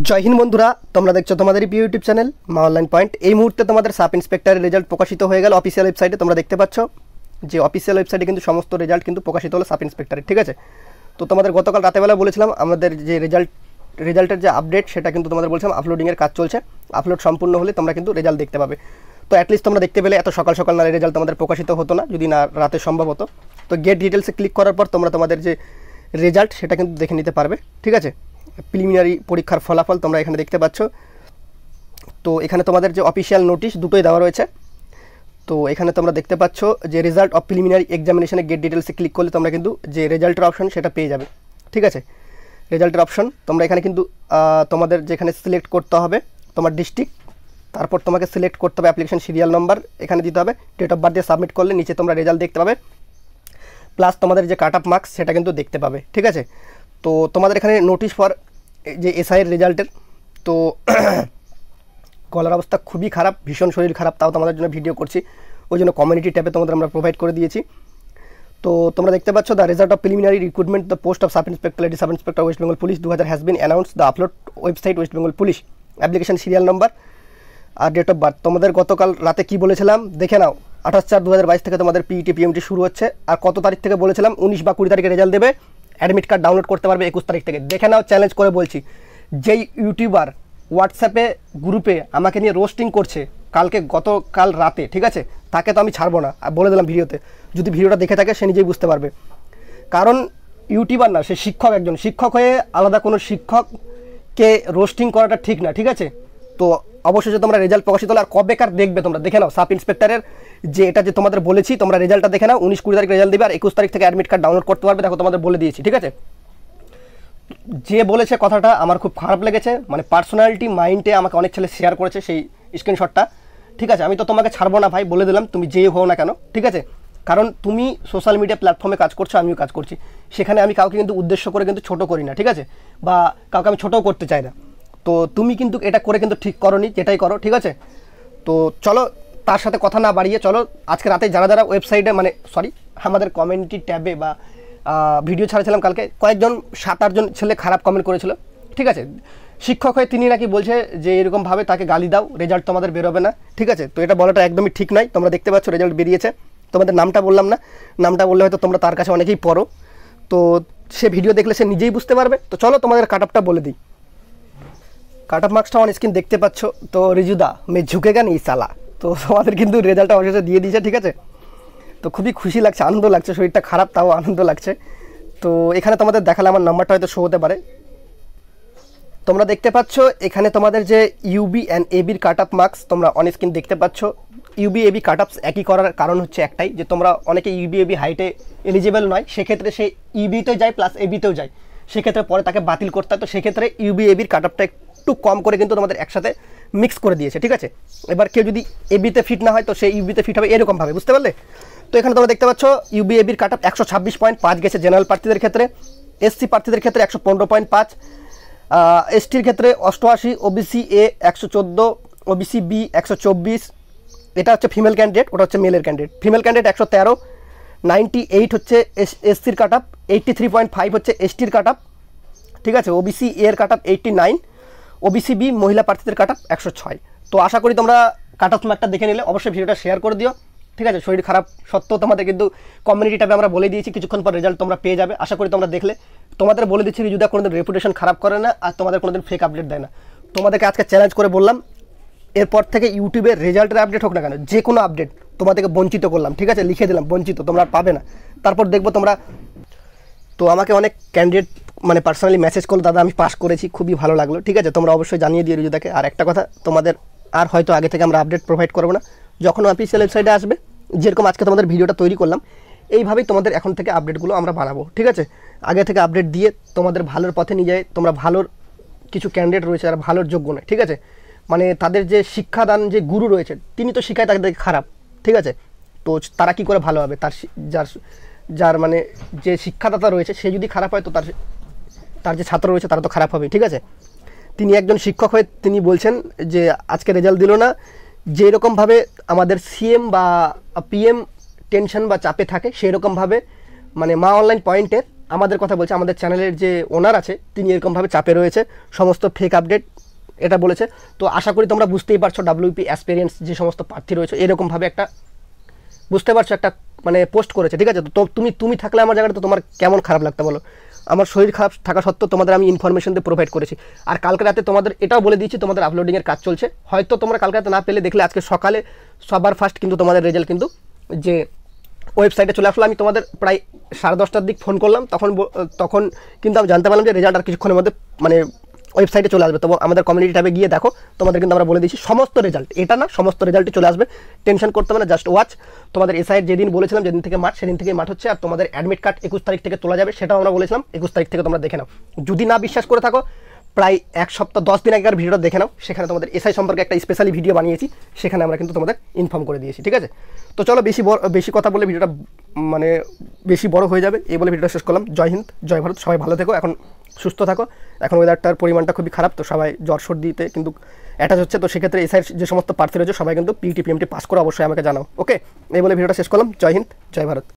জয় হিন্দ বন্ধুরা, তোমরা দেখছো তোমাদের ইউটিউব চ্যানেল মা অনলাইন পয়েন্ট। এই মুহূর্তে তোমাদের সাব ইন্সপেক্টরের রেজাল্ট প্রকাশিত হয়ে গেল অফিসিয়াল ওয়েবসাইটে। তোমরা দেখতে পাচ্ছ যে অফিসিয়াল ওয়েবসাইটে কিন্তু সমস্ত রেজাল্ট কিন্তু প্রকাশিত হলো সাব ইন্সপেক্টরের, ঠিক আছে। তো তোমাদের গতকাল রাতেবেলা বলেছিলাম আমাদের যে রেজাল্টের যে আপডেট সেটা কিন্তু তোমাদের বলছিলাম আপলোডিংয়ের কাজ চলছে। আপলোড সম্পূর্ণ হলে তোমরা কিন্তু রেজাল্ট দেখতে পাবে। তো অ্যাটলিস্ট তোমরা দেখতে পেলে, এত সকাল সকাল না রেজাল্ট তোমাদের প্রকাশিত হতো না যদি না রাতে সম্ভব হতো। তো গেট ডিটেলসে ক্লিক করার পর তোমরা তোমাদের যে রেজাল্ট সেটা কিন্তু দেখে নিতে পারবে, ঠিক আছে। প্রিলিমিনারি পরীক্ষার ফলাফল তোমরা এখানে দেখতে পাচ্ছ। তো এখানে তোমাদের যে অফিসিয়াল নোটিশ দুটোই দেওয়া রয়েছে। তো এখানে তোমরা দেখতে পাচ্ছ যে রেজাল্ট অফ প্রিলিমিনারি এক্সামিনেশনে গেট ডিটেলসে ক্লিক করলে তোমরা কিন্তু যে রেজাল্টের অপশন সেটা পেয়ে যাবে, ঠিক আছে। রেজাল্টের অপশন তোমরা এখানে কিন্তু তোমাদের যেখানে সিলেক্ট করতে হবে তোমার ডিস্ট্রিক্ট, তারপর তোমাকে সিলেক্ট করতে হবে অ্যাপ্লিকেশন সিরিয়াল নাম্বার এখানে দিতে হবে, ডেট অফ বার্থ দিয়ে সাবমিট করলে নিচে তোমরা রেজাল্ট দেখতে পাবে, প্লাস তোমাদের যে কাট অফ মার্কস সেটা কিন্তু দেখতে পাবে, ঠিক আছে। তো তোমাদের এখানে নোটিশ ফর যে এসআইয়ের রেজাল্টের, তো গলার অবস্থা খুবই খারাপ, ভীষণ শরীর খারাপ, তাও তোমাদের জন্য ভিডিও করছি, ওই জন্য কমিউনিটি ট্যাবে তোমাদের আমরা প্রোভাইড করে দিয়েছি। তো তোমরা দেখতে পাচ্ছ the result of preliminary recruitment the post of sub inspector lady sub inspector West Bengal police 2000 has been announce the upload website West Bengal police, application serial number আর ডেট অফ বার্থ। তোমাদের গতকাল রাতে কি বলেছিলাম দেখে নাও, 28/4/2022 থেকে তোমাদের পিইটি পিএমটি শুরু হচ্ছে। আর কত তারিখ থেকে বলেছিলাম 19 বা 20 তারিখে রেজাল্ট দেবে, অ্যাডমিট কার্ড ডাউনলোড করতে পারবে 21 তারিখ থেকে। দেখে নাও, চ্যালেঞ্জ করে বলছি, যেই ইউটিউবার হোয়াটসঅ্যাপে গ্রুপে আমাকে নিয়ে রোস্টিং করছে গতকাল রাতে, ঠিক আছে, তাকে তো আমি ছাড়বো না। আর বলে দিলাম ভিডিওতে, যদি ভিডিওটা দেখে থাকে সে নিজেই বুঝতে পারবে। কারণ ইউটিউবার না, সে শিক্ষক, একজন শিক্ষক হয়ে আলাদা কোনো শিক্ষককে রোস্টিং করাটা ঠিক না, ঠিক আছে। তো অবশ্যই যে তোমরা রেজাল্ট প্রকাশিত হলে আর কবেকার দেখবে তোমরা দেখে নাও, সাব ইন্সপেক্টরের যে এটা যে তোমাদের বলেছি তোমরা রেজাল্টটা দেখে নাও, 19-20 তারিখ রেজাল্ট দেবে আর 21 তারিখ থেকে অ্যাডমিট কার্ড ডাউনলোড করতে পারবে। দেখো তোমাদের বলে দিয়েছি, ঠিক আছে। যে বলেছে কথাটা আমার খুব খারাপ লেগেছে, মানে পার্সোনালিটি মাইন্ডে আমাকে অনেক ছেলে শেয়ার করেছে সেই স্ক্রিনশটটা, ঠিক আছে। আমি তো তোমাকে ছাড়বো না ভাই, বলে দিলাম, তুমি যেই হও না কেন, ঠিক আছে। কারণ তুমি সোশ্যাল মিডিয়া প্ল্যাটফর্মে কাজ করছো, আমিও কাজ করছি, সেখানে আমি কাউকে কিন্তু উদ্দেশ্য করে কিন্তু ছোটো করি না, ঠিক আছে, বা কাউকে আমি ছোটোও করতে চাই না। তো তুমি কিন্তু এটা করে কিন্তু ঠিক করোনি, যেটাই করো, ঠিক আছে। তো চলো তার সাথে কথা না বাড়িয়ে চলো আজকে রাতে যারা যারা ওয়েবসাইটে মানে আমাদের কমিউনিটি ট্যাবে বা ভিডিও ছাড়ছিলাম কালকে, কয়েকজন 7-8 জন ছেলে খারাপ কমেন্ট করেছিল, ঠিক আছে। শিক্ষক হয়ে তিনি নাকি বলছে যে এরকমভাবে তাকে গালি দাও, রেজাল্ট তোমাদের বেরোবে না, ঠিক আছে। তো এটা বলাটা একদমই ঠিক নয়। তোমরা দেখতে পাচ্ছ রেজাল্ট বেরিয়েছে, তোমাদের নামটা বললাম না, নামটা বললে হয়তো তোমরা তার কাছে অনেকেই পড়ো, তো সে ভিডিও দেখলে সে নিজেই বুঝতে পারবে। তো চলো তোমাদের কাট অফটা বলে দিই। কাট অফ মার্কসটা অন স্ক্রিন দেখতে পাচ্ছ। তো রিজুদা মে ঝুঁকেগা নেই সালা, তো তোমাদের কিন্তু রেজাল্টটা অবশেষে দিয়ে দিয়েছে, ঠিক আছে। তো খুবই খুশি লাগছে, আনন্দ লাগছে, শরীরটা খারাপ তাও আনন্দ লাগছে। তো এখানে তোমাদের দেখালে আমার নাম্বারটা হয়তো শো হতে পারে। তোমরা দেখতে পাচ্ছ এখানে তোমাদের যে ইউবি অ্যান্ড এবির কাট অফ মার্কস তোমরা অন স্ক্রিন দেখতে পাচ্ছ। ইউবি এবি কাট অফস একই করার কারণ হচ্ছে একটাই, যে তোমরা অনেকে ইউবি এবি হাইটে এলিজিবল নয়, সেক্ষেত্রে সে ইবিতেও যায় প্লাস এবিতেও যায়, সেক্ষেত্রে পরে তাকে বাতিল করতে হয়। তো সেক্ষেত্রে ইউবি এবির কাট অফটা একটু কম করে কিন্তু তোমাদের একসাথে মিক্স করে দিয়েছে, ঠিক আছে। এবার কেউ যদি এবিতে ফিট না হয় তো সেই ইউবিতে ফিট হবে, এরকমভাবে, বুঝতে পারলে। তো এখানে তোমরা দেখতে পাচ্ছ ইউবি এবির কাট অফ 126.5 গেছে জেনারেল প্রার্থীদের ক্ষেত্রে, এসসি প্রার্থীদের ক্ষেত্রে 115.5, এসটির ক্ষেত্রে 88, ওবিসি এ 114, ওবিসি বি 124, এটা হচ্ছে ফিমেল ক্যান্ডিডেট, ওটা হচ্ছে মেলের ক্যান্ডিডেট। ফিমেল ক্যান্ডিডেট 113, 98 হচ্ছে এসসির কাট অফ, 83.5 হচ্ছে এসটির কাট অফ, ঠিক আছে। ওবিসি এর কাট অফ 89, ওবিসি বি মহিলা প্রার্থীদের কাট অফ 106। তো আশা করি তোমরা কাট অফ মার্কটা দেখে নিলে, অবশ্যই ভিডিওটা শেয়ার করে দিও, ঠিক আছে। শরীর খারাপ সত্ত্বেও তোমাদের কিন্তু কমিউনিটি ট্যাবে আমরা বলে দিয়েছি, কিছুক্ষণ পর রেজাল্ট তোমরা পেয়ে যাবে। আশা করি তোমরা দেখলে, তোমাদের বলে দিচ্ছি রিজুদা কোনোদিন রেপুটেশন খারাপ করে না আর তোমাদের কোনোদিন ফেক আপডেট দেয় না। তোমাদেরকে আজকে চ্যালেঞ্জ করে বললাম, এরপর থেকে ইউটিউবের রেজাল্টের আপডেট হোক না কেন, যে কোনো আপডেট তোমাদেরকে বঞ্চিত করলাম, ঠিক আছে, লিখে দিলাম বঞ্চিত, তোমরা পাবে না। তারপর দেখবো তোমরা। তো আমাকে অনেক ক্যান্ডিডেট মানে পার্সোনালি মেসেজ করলো, দাদা আমি পাস করেছি, খুবই ভালো লাগলো, ঠিক আছে। তোমরা অবশ্যই জানিয়ে দিও রিজুদাকে। আর একটা কথা, তোমাদের আর হয়তো আগে থেকে আমরা আপডেট প্রোভাইড করবো না, যখন অফিসিয়াল ওয়েবসাইটে আসবে, যেরকম আজকে তোমাদের ভিডিওটা তৈরি করলাম, এইভাবেই তোমাদের এখন থেকে আপডেটগুলো আমরা বানাবো, ঠিক আছে। আগে থেকে আপডেট দিয়ে তোমাদের ভালোর পথে নিয়ে যায়। তোমরা ভালোর কিছু ক্যান্ডিডেট রয়েছে যারা ভালোর যোগ্য নয়, ঠিক আছে, মানে তাদের যে শিক্ষাদান যে গুরু রয়েছে তিনি তো শিখায় তাদের খারাপ, ঠিক আছে। তো তারা কি করে ভালো হবে, তার যার মানে যে শিক্ষাদাতা রয়েছে সে যদি খারাপ হয় তো তার যে ছাত্র রয়েছে তারা তো খারাপ হবে, ঠিক আছে। তিনি একজন শিক্ষক হয়ে তিনি বলছেন যে আজকে রেজাল্ট দিল না, যে এরকমভাবে আমাদের সিএম বা পিএম টেনশন বা চাপে থাকে, সেই রকমভাবে মানে মা অনলাইন পয়েন্টের আমাদের কথা বলছে, আমাদের চ্যানেলের যে ওনার আছে তিনি এরকমভাবে চাপে রয়েছে, সমস্ত ফেক আপডেট এটা বলেছে। তো আশা করি তোমরা বুঝতেই পারছো ডাব্লিউপি অ্যাসপিরিয়েন্স যে সমস্ত প্রার্থী রয়েছে এরকমভাবে একটা বুঝতে পারছো একটা মানে পোস্ট করেছে, ঠিক আছে। তো তুমি থাকলে আমার জায়গাটা তো তোমার কেমন খারাপ লাগতো বলো। আমার শরীর খারাপ থাকা সত্ত্বেও তোমাদের আমি ইনফরমেশন দিয়ে প্রোভাইড করেছি। আর কালকে রাতে তোমাদের এটাও বলে দিয়েছি তোমাদের আপলোডিংয়ের কাজ চলছে, হয়তো তোমরা কালকে রাতে না পেলে দেখলে আজকে সকালে সবার ফার্স্ট কিন্তু তোমাদের রেজাল্ট কিন্তু যে ওয়েবসাইটে চলে আসলো। আমি তোমাদের প্রায় 10:30টার দিক ফোন করলাম, তখন কিন্তু আমি জানতে পারলাম যে রেজাল্ট আর কিছুক্ষণের মধ্যে মানে ওয়েবসাইটে চলে আসবে। তো আমাদের কমিউনিটি ট্যাবে গিয়ে দেখো, তোমাদের কিন্তু আমরা বলে দিচ্ছি সমস্ত রেজাল্ট, এটা না সমস্ত রেজাল্টই চলে আসবে, টেনশন করতে হবে না, জাস্ট ওয়াচ। তোমাদের এসআইয়ের যেদিন বলেছিলাম যেদিন থেকে মাঠ সেদিন থেকেই মাঠ হচ্ছে। আর তোমাদের অ্যাডমিট কার্ড 21 তারিখ থেকে তোলা যাবে, সেটাও আমরা বলেছিলাম 21 তারিখ থেকে তোমরা দেখে নাও। যদি না বিশ্বাস করে থাকো প্রায় 1 সপ্তাহ 10 দিন আগের ভিডিওটা দেখে নাও, সেখানে তোমাদের এসআই সম্পর্কে একটা স্পেশালি ভিডিও বানিয়েছি, সেখানে আমরা কিন্তু তোমাদের ইনফর্ম করে দিয়েছি, ঠিক আছে। তো চলো বেশি কথা বলে ভিডিওটা মানে বেশি বড় হয়ে যাবে, এই বলে ভিডিওটা শেষ করলাম। জয় হিন্দ, জয় ভারত, সবাই ভালো থেকো, এখন সুস্থ থাকো। এখন ওয়েদারটার পরিমাণটা খুবই খারাপ, তো সবাই জ্বর সর্দিতে কিন্তু অ্যাটাচ হচ্ছে। তো সেক্ষেত্রে এসআইয়ের যে সমস্ত প্রার্থী রয়েছে সবাই কিন্তু পিটি পিএমটি পাস করে অবশ্যই আমাকে জানাও, ওকে। এই বলে ভিডিওটা শেষ করলাম। জয় হিন্দ, জয় ভারত।